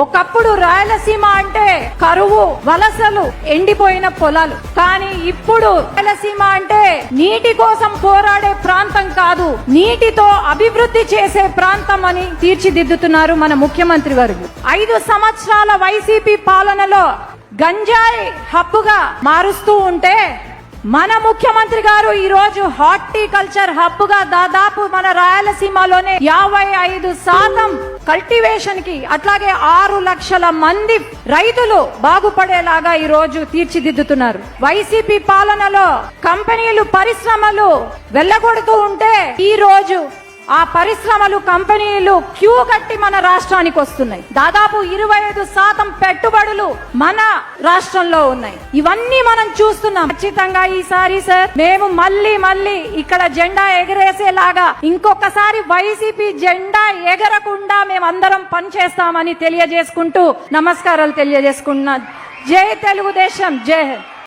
ఒకప్పుడు రాయలసీమ అంటే కరువు, వలసలు, ఎండిపోయిన పొలాలు. కానీ ఇప్పుడు రాయలసీమ అంటే నీటి కోసం పోరాడే ప్రాంతం కాదు, నీటితో అభివృద్ధి చేసే ప్రాంతం అని తీర్చిదిద్దుతున్నారు మన ముఖ్యమంత్రి వర్యులు. 5 సంవత్సరాల వైసీపీ పాలనలో గంజాయి హబ్బుగా మారుస్తూ ఉంటే మన ముఖ్యమంత్రి గారు ఈ రోజు హార్టికల్చర్ హబ్ గా దాదాపు మన రాయలసీమలోనే 55% కల్టివేషన్ కి, అట్లాగే 6 లక్షల మంది రైతులు బాగుపడేలాగా ఈ రోజు తీర్చిదిద్దుతున్నారు. వైసీపీ పాలనలో కంపెనీలు, పరిశ్రమలు వెళ్ళగొడుతూ ఉంటే ఈ రోజు ఆ పరిశ్రమలు, కంపెనీలు క్యూ కట్టి మన రాష్ట్రానికి వస్తున్నాయి. దాదాపు 25% పెట్టుబడులు మన రాష్ట్రంలో ఉన్నాయి. ఇవన్నీ మనం చూస్తున్నాం. ఖచ్చితంగా ఈసారి సార్ మేము మళ్ళీ ఇక్కడ జెండా ఎగరేసేలాగా ఇంకొకసారి వైసీపీ జెండా ఎగరకుండా మేమందరం పనిచేస్తామని తెలియజేసుకుంటూ నమస్కారాలు తెలియజేసుకున్నా. జై తెలుగుదేశం, జై హింద్.